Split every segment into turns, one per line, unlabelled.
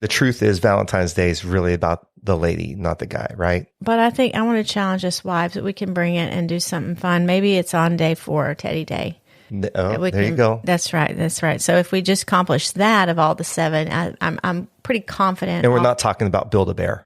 The truth is Valentine's Day is really about the lady, not the guy, right?
But I think I want to challenge us wives that we can bring it and do something fun. Maybe it's on day 4, Teddy Day.
Oh, there you go.
That's right. That's right. So if we just accomplish that of all the 7, I'm pretty confident.
And we're not talking about Build-A-Bear.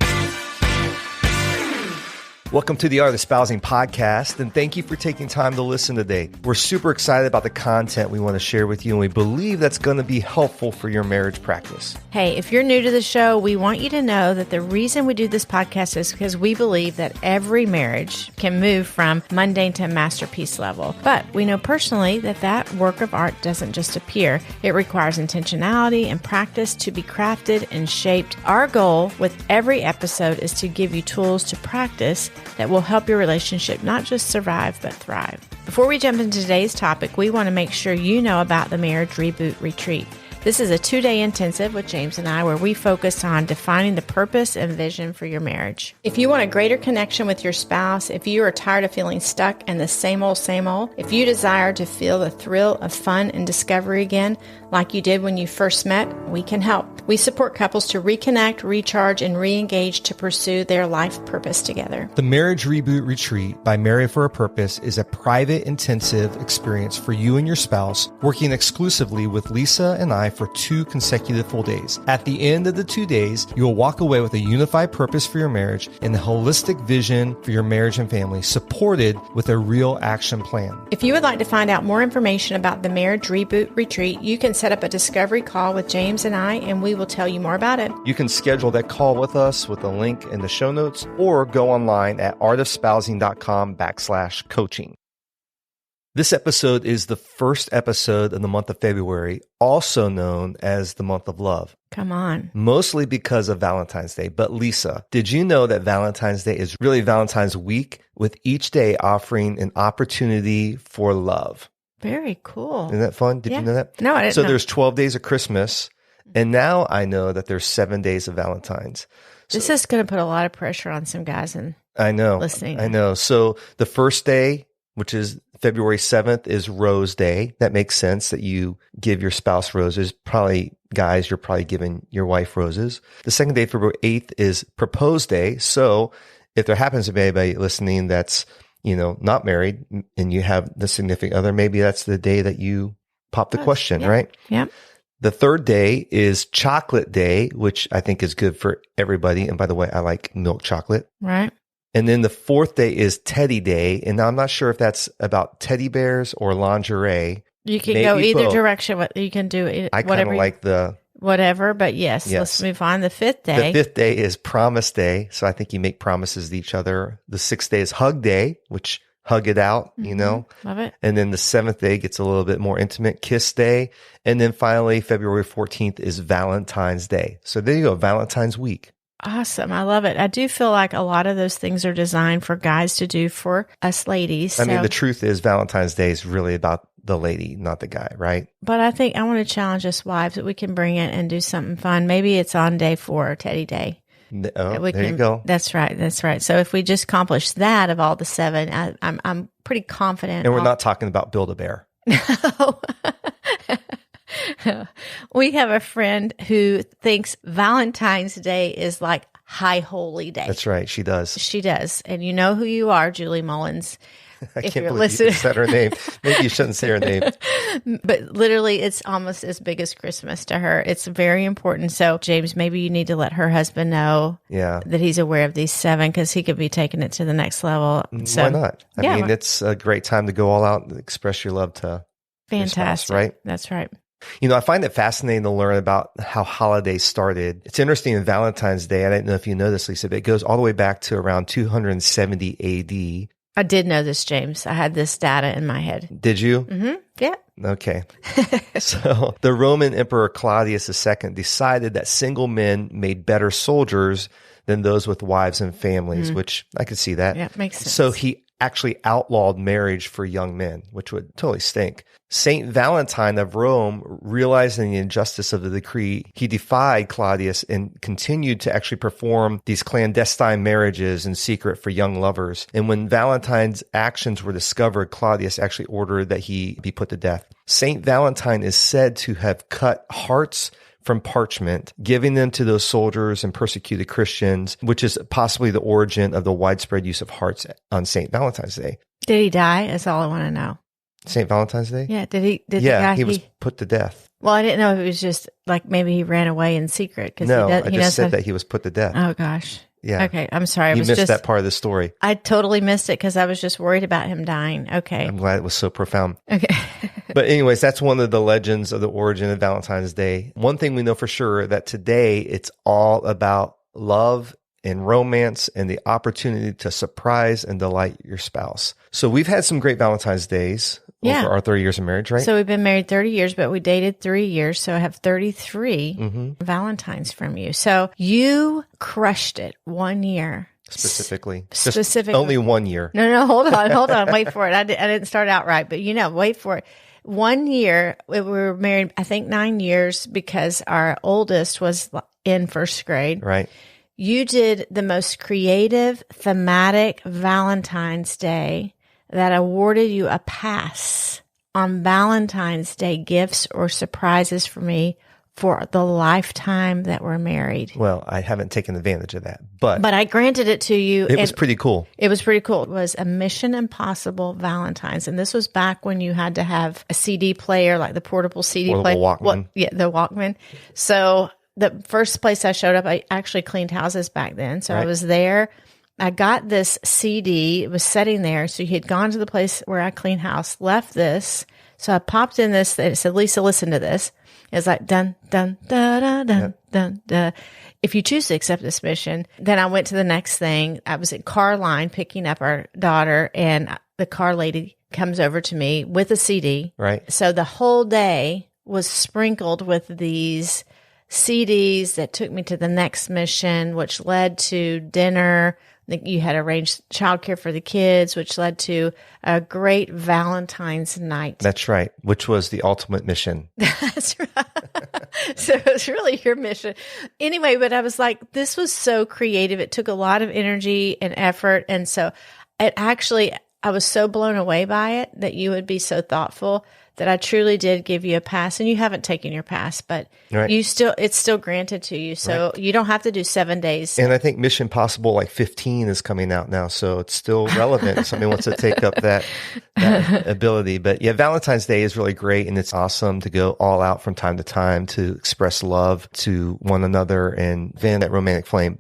Welcome to the Art of Espousing podcast, and thank you for taking time to listen today. We're super excited about the content we want to share with you, and we believe that's going to be helpful for your marriage practice.
Hey, if you're new to the show, we want you to know that the reason we do this podcast is because we believe that every marriage can move from mundane to masterpiece level. But we know personally that that work of art doesn't just appear. It requires intentionality and practice to be crafted and shaped. Our goal with every episode is to give you tools to practice that will help your relationship not just survive, but thrive. Before we jump into today's topic, we want to make sure you know about the Marriage Reboot Retreat. This is a 2-day intensive with James and I where we focus on defining the purpose and vision for your marriage. If you want a greater connection with your spouse, if you are tired of feeling stuck in the same old, if you desire to feel the thrill of fun and discovery again, like you did when you first met, we can help. We support couples to reconnect, recharge, and re-engage to pursue their life purpose together.
The Marriage Reboot Retreat by Married for a Purpose is a private, intensive experience for you and your spouse, working exclusively with Lisa and I for 2 consecutive full days. At the end of the 2 days, you will walk away with a unified purpose for your marriage and a holistic vision for your marriage and family, supported with a real action plan.
If you would like to find out more information about the Marriage Reboot Retreat, you can set up a discovery call with James and I, and we will tell you more about it.
You can schedule that call with us with a link in the show notes, or go online at artofspousing.com/coaching. This episode is the first episode of the month of February, also known as the month of love.
Come on.
Mostly because of Valentine's Day. But Lisa, did you know that Valentine's Day is really Valentine's week, with each day offering an opportunity for love?
Very cool.
Isn't that fun? Did you know that?
No, I didn't
know.
So
there's 12 days of Christmas, and now I know that there's 7 days of Valentine's.
This is going to put a lot of pressure on some guys listening.
I know. So the first day, which is February 7th, is Rose Day. That makes sense that you give your spouse roses. Probably, guys, you're probably giving your wife roses. The second day, February 8th, is Propose Day. So if there happens to be anybody listening that's, not married and you have the significant other, maybe that's the day that you pop the question, right?
Yep.
The third day is Chocolate Day, which I think is good for everybody. And by the way, I like milk chocolate.
Right.
And then the fourth day is Teddy Day. And I'm not sure if that's about teddy bears or lingerie.
You can go either direction. You can do it.
I kind of like the...
Whatever, but yes, let's move on. The fifth day.
The fifth day is Promise Day. So I think you make promises to each other. The sixth day is Hug Day, which hug it out,
Love it.
And then the seventh day gets a little bit more intimate, Kiss Day. And then finally, February 14th is Valentine's Day. So there you go, Valentine's week.
Awesome. I love it. I do feel like a lot of those things are designed for guys to do for us ladies.
I mean, the truth is Valentine's Day is really about the lady, not the guy, right?
But I think I want to challenge us wives that we can bring it and do something fun. Maybe it's on day 4, Teddy Day.
Oh, there you go.
That's right. That's right. So if we just accomplish that of all the 7, I'm pretty confident.
And we're not talking about Build-A-Bear.
No. We have a friend who thinks Valentine's Day is like high holy day.
That's right. She does.
She does. And you know who you are, Julie Mullins.
I can't believe you said her name. Maybe you shouldn't say her name.
But literally, it's almost as big as Christmas to her. It's very important. So, James, maybe you need to let her husband know that he's aware of these 7, because he could be taking it to the next level. So,
why not? I mean, it's a great time to go all out and express your love to your spouse, right?
That's right.
I find it fascinating to learn about how holidays started. It's interesting in Valentine's Day. I didn't know if you know this, Lisa, but it goes all the way back to around 270 AD.
I did know this, James. I had this data in my head.
Did you?
Mm-hmm. Yeah.
Okay. So the Roman Emperor Claudius II decided that single men made better soldiers than those with wives and families, which I could see that.
Yeah, makes sense.
So he actually outlawed marriage for young men, which would totally stink. Saint Valentine of Rome, realizing the injustice of the decree, he defied Claudius and continued to actually perform these clandestine marriages in secret for young lovers. And when Valentine's actions were discovered, Claudius actually ordered that he be put to death. Saint Valentine is said to have cut hearts from parchment, giving them to those soldiers and persecuted Christians, which is possibly the origin of the widespread use of hearts on St. Valentine's Day.
Did he die? That's all I want to know.
St. Valentine's Day?
Yeah. Did he?
He was put to death.
Well, I didn't know if it was just like maybe he ran away in secret.
No, I just said that he was put to death.
Oh, gosh.
Yeah.
Okay. I'm sorry.
You missed that part of the story.
I totally missed it because I was just worried about him dying. Okay.
I'm glad it was so profound.
Okay.
But anyways, that's one of the legends of the origin of Valentine's Day. One thing we know for sure that today it's all about love and romance and the opportunity to surprise and delight your spouse. So we've had some great Valentine's Days over our 30 years of marriage, right?
So we've been married 30 years, but we dated 3 years. So I have 33 Valentines from you. So you crushed it 1 year.
Specifically. Only 1 year.
No, hold on. Wait for it. I didn't start out right, but wait for it. 1 year, we were married, I think 9 years because our oldest was in first grade.
Right.
You did the most creative, thematic Valentine's Day that awarded you a pass on Valentine's Day gifts or surprises for me for the lifetime that we're married.
Well, I haven't taken advantage of that, but
I granted it to you.
It was pretty cool.
It was pretty cool. It was a Mission Impossible Valentine's. And this was back when you had to have a CD player, like the portable CD player.
Walkman.
The Walkman. So the first place I showed up, I actually cleaned houses back then. So I was there. I got this CD. It was sitting there. So he had gone to the place where I clean house, left this. So I popped in this. It said, Lisa, listen to this. It's like, dun, dun, da, da, dun, dun, da. If you choose to accept this mission, then I went to the next thing. I was at car line picking up our daughter, and the car lady comes over to me with a CD.
Right.
So the whole day was sprinkled with these CDs that took me to the next mission, which led to dinner. You had arranged childcare for the kids, which led to a great Valentine's night.
That's right, which was the ultimate mission.
That's right. So it was really your mission. Anyway, but I was like, this was so creative. It took a lot of energy and effort. And so I was so blown away by it that you would be so thoughtful that I truly did give you a pass. And you haven't taken your pass, but it's still granted to you. So you don't have to do 7 days.
And I think Mission Possible 15 is coming out now. So it's still relevant if somebody wants to take up that ability. But yeah, Valentine's Day is really great. And it's awesome to go all out from time to time to express love to one another and fan that romantic flame.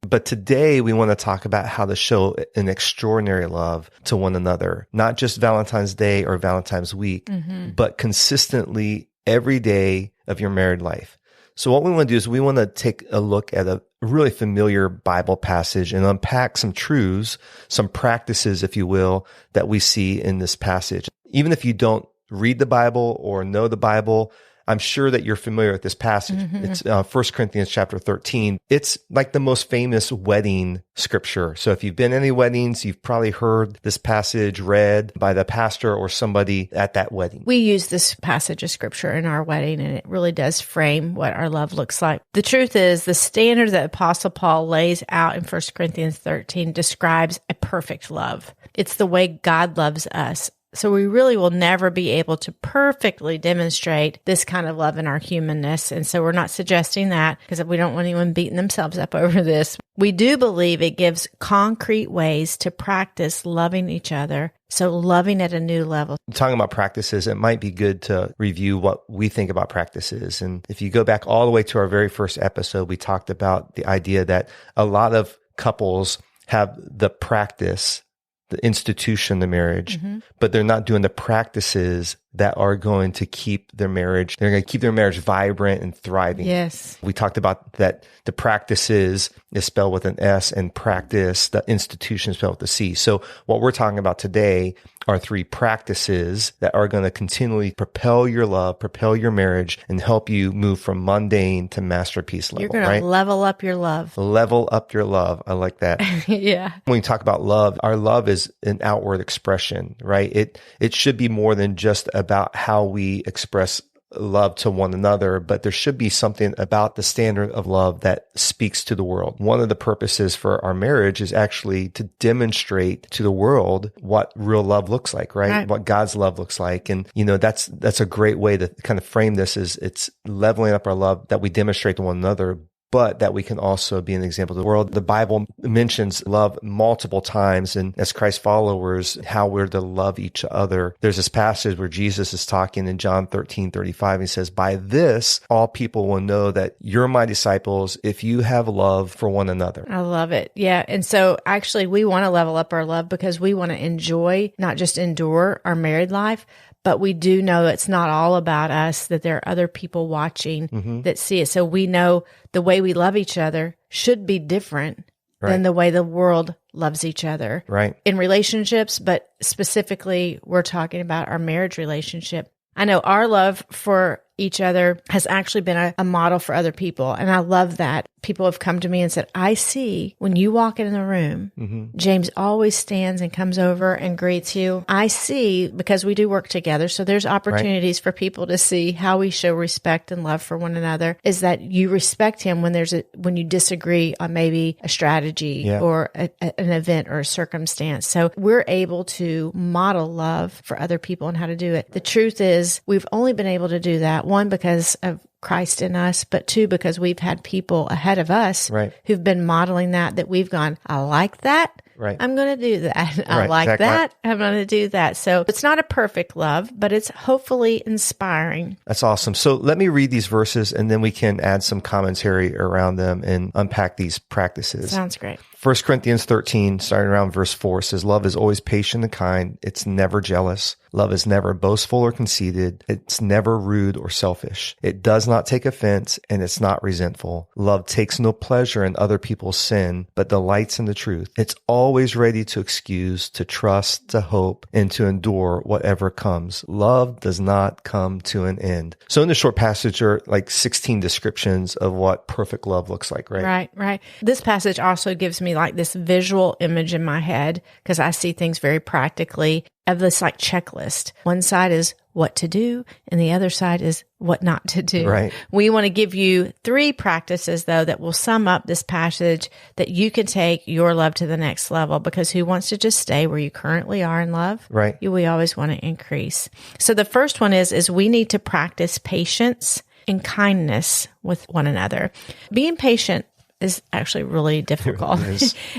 But today we want to talk about how to show an extraordinary love to one another, not just Valentine's Day or Valentine's week, but consistently every day of your married life. So what we want to do is we want to take a look at a really familiar Bible passage and unpack some truths, some practices, if you will, that we see in this passage. Even if you don't read the Bible or know the Bible, I'm sure that you're familiar with this passage. It's 1 Corinthians chapter 13. It's like the most famous wedding scripture. So if you've been to any weddings, you've probably heard this passage read by the pastor or somebody at that wedding.
We use this passage of scripture in our wedding, and it really does frame what our love looks like. The truth is, the standard that Apostle Paul lays out in 1 Corinthians 13 describes a perfect love. It's the way God loves us. So we really will never be able to perfectly demonstrate this kind of love in our humanness. And so we're not suggesting that because we don't want anyone beating themselves up over this. We do believe it gives concrete ways to practice loving each other. So loving at a new level.
Talking about practices, it might be good to review what we think about practices. And if you go back all the way to our very first episode, we talked about the idea that a lot of couples have the practice, the institution, the marriage, but they're not doing the practices that are going to keep their marriage. They're going to keep their marriage vibrant and thriving.
Yes.
We talked about that the practices is spelled with an S and practice, the institution is spelled with a C. So what we're talking about today are 3 practices that are going to continually propel your love, propel your marriage, and help you move from mundane to masterpiece level.
You're going to level up your love.
Level up your love. I like that.
Yeah.
When you talk about love, our love is an outward expression, right? It should be more than just about how we express love to one another, but there should be something about the standard of love that speaks to the world. One of the purposes for our marriage is actually to demonstrate to the world what real love looks like, right? What God's love looks like. And, that's a great way to kind of frame this is it's leveling up our love that we demonstrate to one another, but that we can also be an example to the world. The Bible mentions love multiple times, and as Christ followers, how we're to love each other. There's this passage where Jesus is talking in John 13:35. He says, "By this, all people will know that you're my disciples if you have love for one another."
I love it. Yeah. And so actually, we want to level up our love because we want to enjoy, not just endure our married life, but we do know it's not all about us, that there are other people watching that see it. So we know the way we love each other should be different than the way the world loves each other in relationships. But specifically, we're talking about our marriage relationship. I know our love for each other has actually been a model for other people. And I love that. People have come to me and said, I see when you walk in the room, James always stands and comes over and greets you. I see, because we do work together, so there's opportunities for people to see how we show respect and love for one another, is that you respect him when you disagree on maybe a strategy or an event or a circumstance. So we're able to model love for other people and how to do it. The truth is, we've only been able to do that, one, because of Christ in us, but two, because we've had people ahead of us who've been modeling that we've gone, I like that. I'm going to do that. I like that. I'm going to do that. So it's not a perfect love, but it's hopefully inspiring.
That's awesome. So let me read these verses and then we can add some commentary around them and unpack these practices.
Sounds great.
1 Corinthians 13, starting around verse 4, says, "Love is always patient and kind. It's never jealous. Love is never boastful or conceited. It's never rude or selfish. It does not take offense, and it's not resentful. Love takes no pleasure in other people's sin, but delights in the truth. It's always ready to excuse, to trust, to hope, and to endure whatever comes. Love does not come to an end." So in this short passage are like 16 descriptions of what perfect love looks like, right?
Right. This passage also gives me like this visual image in my head, because I see things very practically, of this like checklist. One side is what to do, and the other side is what not to do.
Right.
We want to give you 3 practices, though, that will sum up this passage that you can take your love to the next level, because who wants to just stay where you currently are in love?
Right.
We always want to increase. So the first one is we need to practice patience and kindness with one another. Being patient is actually really difficult.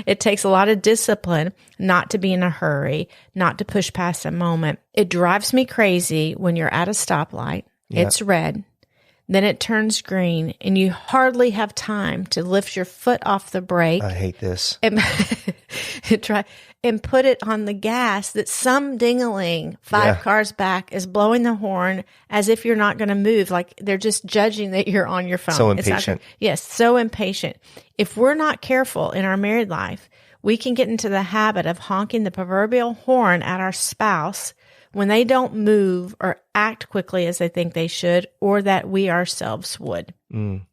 It takes a lot of discipline not to be in a hurry, not to push past a moment. It drives me crazy when you're at a stoplight, it's red, then it turns green, and you hardly have time to lift your foot off the brake.
I hate this.
And put it on the gas that some ding-a-ling 5 cars back is blowing the horn as if you're not going to move. Like they're just judging that you're on your phone.
So impatient.
Yes, so impatient. If we're not careful in our married life, we can get into the habit of honking the proverbial horn at our spouse when they don't move or act quickly as they think they should, or that we ourselves would.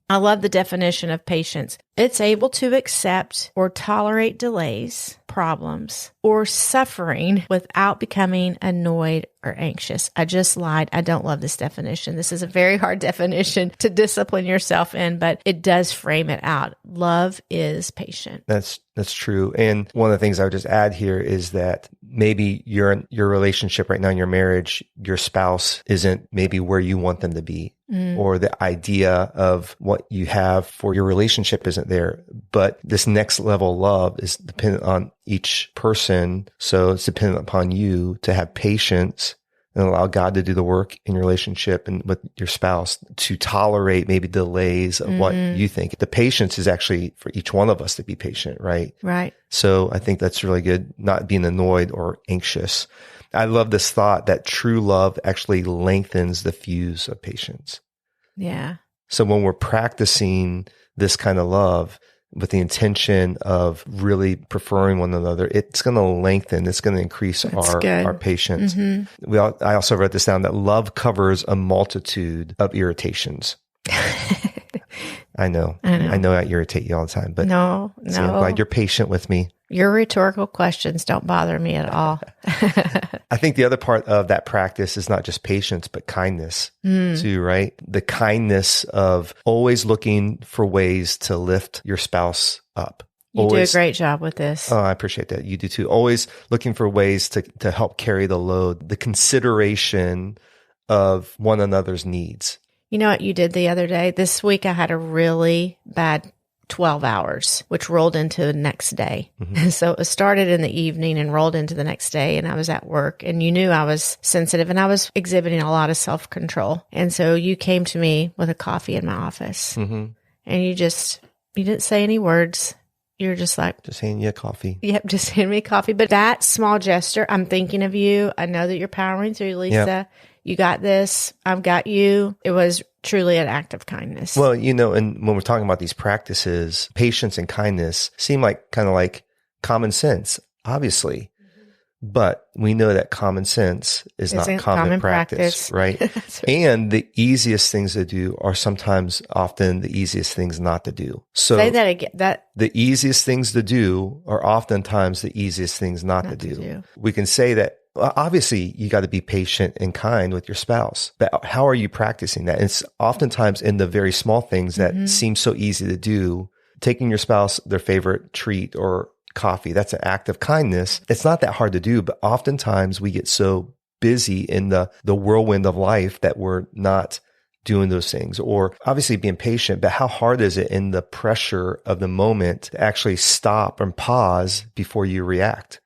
I love the definition of patience. It's able to accept or tolerate delays, problems, or suffering without becoming annoyed or anxious. I just lied. I don't love this definition. This is a very hard definition to discipline yourself in, but it does frame it out. Love is patient.
That's true. And one of the things I would just add here is that maybe you're in your relationship right now in your marriage, your spouse isn't maybe where you want them to be. Or the idea of what you have for your relationship isn't there. But this next level of love is dependent on each person. So it's dependent upon you to have patience and allow God to do the work in your relationship and with your spouse, to tolerate maybe delays of what you think. The patience is actually for each one of us to be patient, right?
Right.
So I think that's really good, not being annoyed or anxious. I love this thought that true love actually lengthens the fuse of patience.
Yeah.
So when we're practicing this kind of love with the intention of really preferring one another, it's going to lengthen, it's going to increase our patience. I also wrote this down, that love covers a multitude of irritations. I know I irritate you all the time, but
no.
I'm glad you're patient with me.
Your rhetorical questions don't bother me at all.
I think the other part of that practice is not just patience, but kindness too, right? The kindness of always looking for ways to lift your spouse up.
You do a great job with this.
Oh, I appreciate that. You do too. Always looking for ways to help carry the load, the consideration of one another's needs.
You know what you did the other day? This week I had a really bad 12 hours, which rolled into the next day. So it started in the evening and rolled into the next day. And I was at work and you knew I was sensitive and I was exhibiting a lot of self-control. And so you came to me with a coffee in my office and you didn't say any words. You're just like,
just handing you a coffee.
Yep, just hand me a coffee. But that small gesture, I'm thinking of you. I know that you're powering through, Lisa. Yep. You got this. I've got you. It was truly an act of kindness.
Well, and when we're talking about these practices, patience and kindness seem like kind of like common sense, obviously. But we know that common sense is not common practice, right? Right? And the easiest things to do are sometimes often the easiest things not to do. So
say that again.
The easiest things to do are oftentimes the easiest things not to do. We can say that, obviously, you got to be patient and kind with your spouse. But how are you practicing that? It's oftentimes in the very small things that seem so easy to do. Taking your spouse their favorite treat or coffee, that's an act of kindness. It's not that hard to do, but oftentimes we get so busy in the whirlwind of life that we're not doing those things. Or obviously being patient, but how hard is it in the pressure of the moment to actually stop and pause before you react?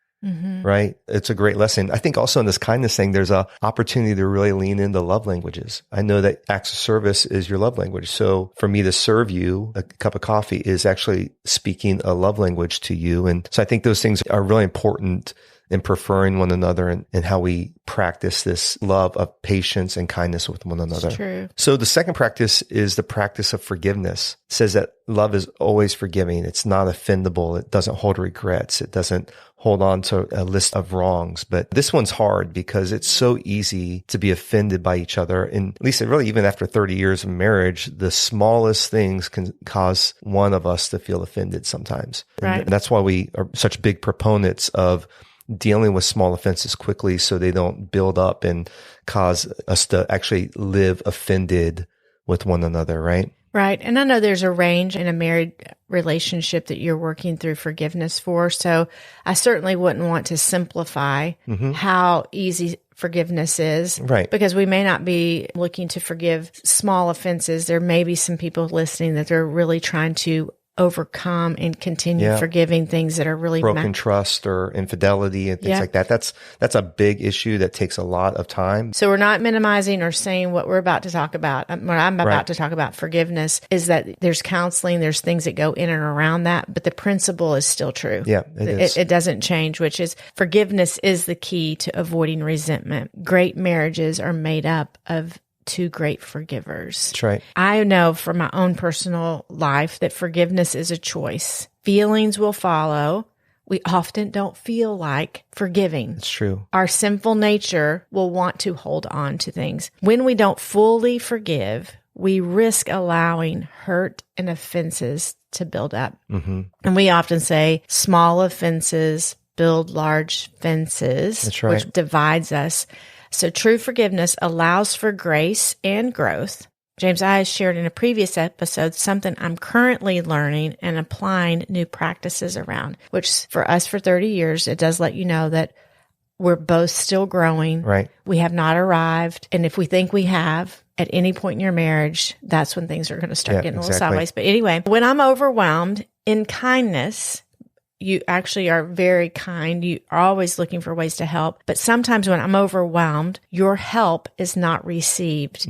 Right? It's a great lesson. I think also in this kindness thing, there's an opportunity to really lean into love languages. I know that acts of service is your love language. So for me to serve you a cup of coffee is actually speaking a love language to you. And so I think those things are really important in preferring one another and how we practice this love of patience and kindness with one another.
It's true.
So the second practice is the practice of forgiveness. It says that love is always forgiving. It's not offendable. It doesn't hold regrets. It doesn't hold on to a list of wrongs. But this one's hard because it's so easy to be offended by each other. And at least really even after 30 years of marriage, the smallest things can cause one of us to feel offended sometimes.
Right.
And that's why we are such big proponents of dealing with small offenses quickly so they don't build up and cause us to actually live offended with one another, right?
Right. And I know there's a range in a married relationship that you're working through forgiveness for. So I certainly wouldn't want to simplify how easy forgiveness is.
Right.
Because we may not be looking to forgive small offenses. There may be some people listening that they're really trying to overcome and continue forgiving things that are really
broken trust or infidelity and things like that. That's a big issue that takes a lot of time.
So we're not minimizing or saying what we're about to talk about. What I'm about to talk about forgiveness is that there's counseling, there's things that go in and around that, but the principle is still true.
Yeah, it is.
It doesn't change, which is forgiveness is the key to avoiding resentment. Great marriages are made up of two great forgivers.
That's right.
I know from my own personal life that forgiveness is a choice. Feelings will follow. We often don't feel like forgiving.
It's true.
Our sinful nature will want to hold on to things. When we don't fully forgive, we risk allowing hurt and offenses to build up. And we often say small offenses build large fences,
That's right.
which divides us. So true forgiveness allows for grace and growth. James, I shared in a previous episode something I'm currently learning and applying new practices around, which for us for 30 years, it does let you know that we're both still growing.
Right.
We have not arrived. And if we think we have at any point in your marriage, that's when things are going to start getting a little sideways. But anyway, when I'm overwhelmed in kindness, you actually are very kind. You are always looking for ways to help. But sometimes when I'm overwhelmed, your help is not received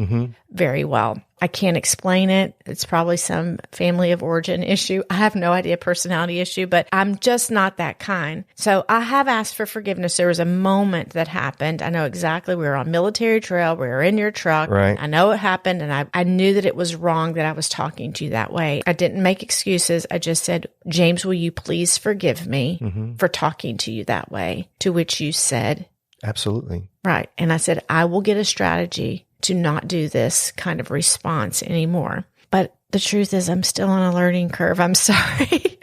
very well. I can't explain it. It's probably some family of origin issue. I have no idea, personality issue, but I'm just not that kind. So I have asked for forgiveness. There was a moment that happened. I know exactly. We were on military trail. We were in your truck.
Right.
I know it happened. And I knew that it was wrong that I was talking to you that way. I didn't make excuses. I just said, James, will you please forgive me for talking to you that way? To which you said,
absolutely.
Right. And I said, I will get a strategy to not do this kind of response anymore. But the truth is I'm still on a learning curve. I'm sorry.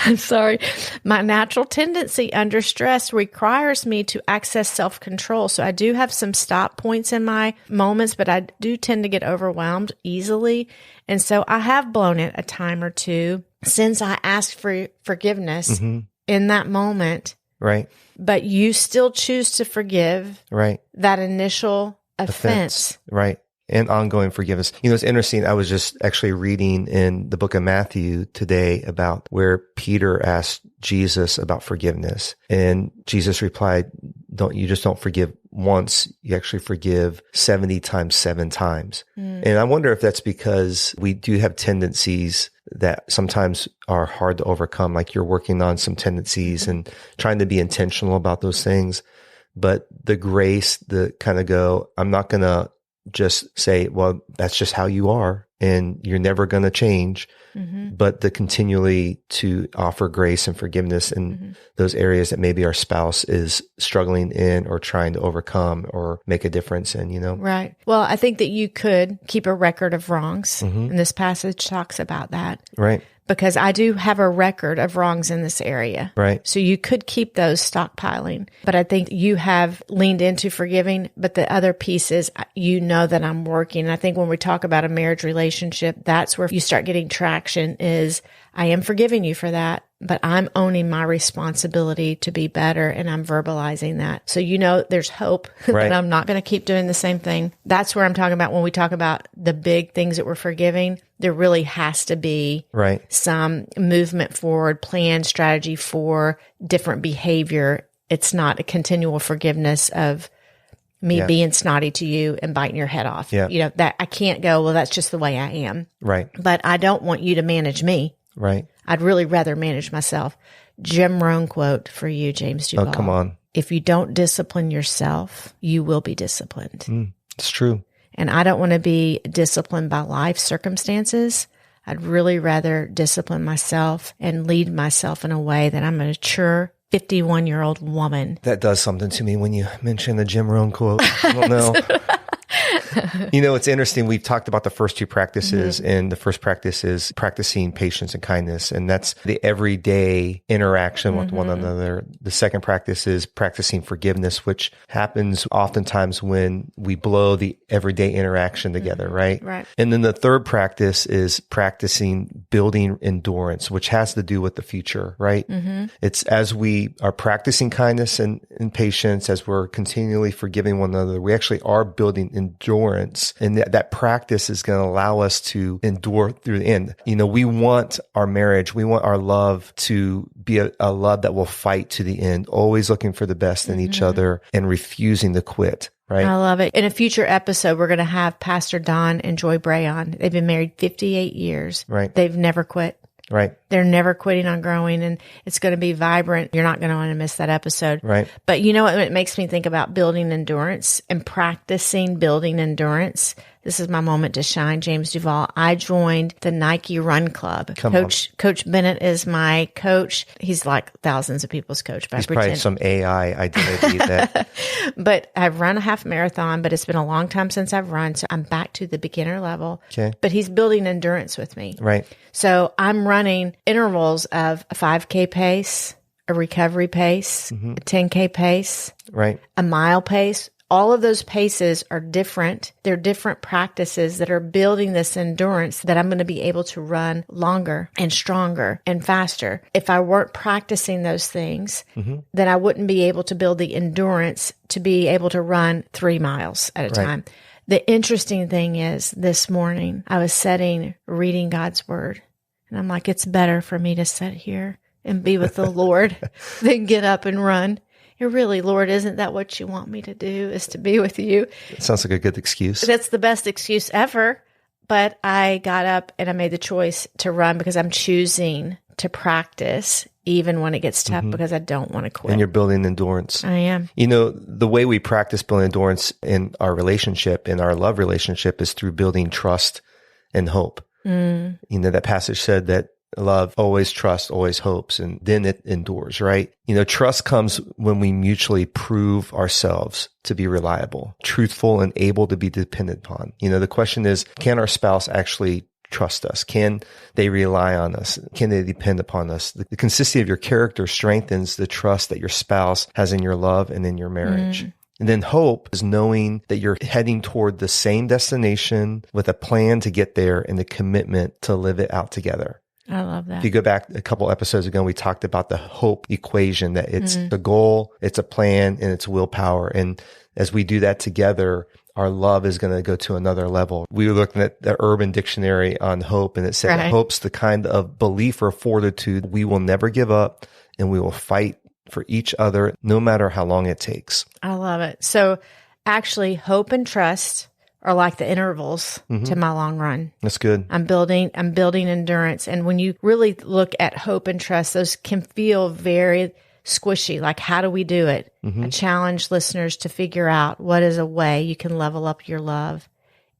I'm sorry. My natural tendency under stress requires me to access self-control. So I do have some stop points in my moments, but I do tend to get overwhelmed easily. And so I have blown it a time or two since I asked for forgiveness in that moment.
Right.
But you still choose to forgive that initial offense.
Right. And ongoing forgiveness. It's interesting. I was just actually reading in the book of Matthew today about where Peter asked Jesus about forgiveness. And Jesus replied, you just don't forgive once. You actually forgive 70 times, 7 times. And I wonder if that's because we do have tendencies that sometimes are hard to overcome. Like you're working on some tendencies and trying to be intentional about those things. But the grace, the kind of go, I'm not going to just say, well, that's just how you are and you're never going to change, but the continually to offer grace and forgiveness in those areas that maybe our spouse is struggling in or trying to overcome or make a difference in,
Right. Well, I think that you could keep a record of wrongs. And this passage talks about that.
Right.
Because I do have a record of wrongs in this area.
Right.
So you could keep those stockpiling. But I think you have leaned into forgiving, but the other piece is, that I'm working. And I think when we talk about a marriage relationship, that's where you start getting traction is, I am forgiving you for that, but I'm owning my responsibility to be better and I'm verbalizing that. So, there's hope that I'm not going to keep doing the same thing. That's where I'm talking about when we talk about the big things that we're forgiving, there really has to be some movement forward, plan, strategy for different behavior. It's not a continual forgiveness of me being snotty to you and biting your head off. That I can't go, well, that's just the way I am.
Right.
But I don't want you to manage me.
Right.
I'd really rather manage myself. Jim Rohn quote for you, James Duval.
Oh, come on.
If you don't discipline yourself, you will be disciplined.
It's true.
And I don't want to be disciplined by life circumstances. I'd really rather discipline myself and lead myself in a way that I'm a mature 51-year-old woman.
That does something to me when you mention the Jim Rohn quote. I don't know. It's interesting. We've talked about the first 2 practices, and the first practice is practicing patience and kindness. And that's the everyday interaction with one another. The second practice is practicing forgiveness, which happens oftentimes when we blow the everyday interaction together, right?
Right.
And then the third practice is practicing building endurance, which has to do with the future, right? It's as we are practicing kindness and patience, as we're continually forgiving one another, we actually are building endurance. And that practice is going to allow us to endure through the end. We want our marriage, we want our love to be a love that will fight to the end, always looking for the best in each other and refusing to quit. Right.
I love it. In a future episode, we're going to have Pastor Don and Joy Bray on. They've been married 58 years.
Right.
They've never quit.
Right.
They're never quitting on growing, and it's going to be vibrant. You're not going to want to miss that episode.
Right.
But you know what? It makes me think about building endurance and practicing building endurance. This is my moment to shine, James Duval. I joined the Nike Run Club. Coach Bennett is my coach. He's like thousands of people's coach.
He's probably some AI identity that.
But I've run a half marathon, but it's been a long time since I've run. So I'm back to the beginner level.
Okay.
But he's building endurance with me.
Right.
So I'm running intervals of a 5K pace, a recovery pace, a 10K pace, a mile pace. All of those paces are different. They're different practices that are building this endurance that I'm going to be able to run longer and stronger and faster. If I weren't practicing those things, then I wouldn't be able to build the endurance to be able to run 3 miles at a time. The interesting thing is this morning I was reading God's word, and I'm like, it's better for me to sit here and be with the Lord than get up and run. Really, Lord, isn't that what you want me to do, is to be with you?
It sounds like a good excuse.
That's the best excuse ever. But I got up and I made the choice to run because I'm choosing to practice even when it gets tough because I don't want to quit.
And you're building endurance.
I am.
The way we practice building endurance in our relationship, in our love relationship, is through building trust and hope. That passage said that love always trusts, always hopes, and then it endures, right? Trust comes when we mutually prove ourselves to be reliable, truthful, and able to be depended upon. The question is, can our spouse actually trust us? Can they rely on us? Can they depend upon us? The consistency of your character strengthens the trust that your spouse has in your love and in your marriage. And then hope is knowing that you're heading toward the same destination with a plan to get there and the commitment to live it out together.
I love that.
If you go back a couple episodes ago, we talked about the hope equation, that it's the goal, it's a plan, and it's willpower. And as we do that together, our love is going to go to another level. We were looking at the Urban Dictionary on hope, and it said that hope's the kind of belief or fortitude we will never give up, and we will fight for each other no matter how long it takes.
I love it. So actually, hope and trust are like the intervals to my long run.
That's good.
I'm building endurance. And when you really look at hope and trust, those can feel very squishy. Like, how do we do it? I challenge listeners to figure out what is a way you can level up your love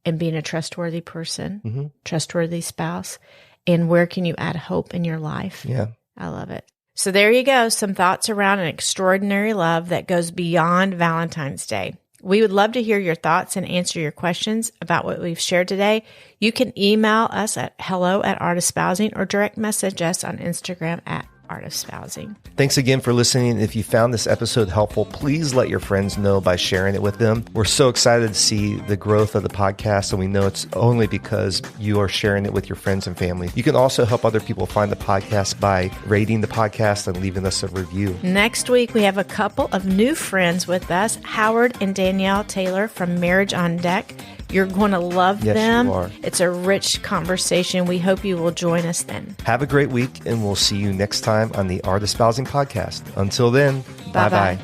and being a trustworthy person, trustworthy spouse, and where can you add hope in your life?
Yeah.
I love it. So there you go. Some thoughts around an extraordinary love that goes beyond Valentine's Day. We would love to hear your thoughts and answer your questions about what we've shared today. You can email us at hello@artofspousing or direct message us on Instagram at Art of Spousing.
Thanks again for listening. If you found this episode helpful, please let your friends know by sharing it with them. We're so excited to see the growth of the podcast, and we know it's only because you are sharing it with your friends and family. You can also help other people find the podcast by rating the podcast and leaving us a review.
Next week, we have a couple of new friends with us, Howard and Danielle Taylor from Marriage on Deck. You're going to love them.
You are.
It's a rich conversation. We hope you will join us then.
Have a great week, and we'll see you next time on the Art of Spousing podcast. Until then, bye-bye.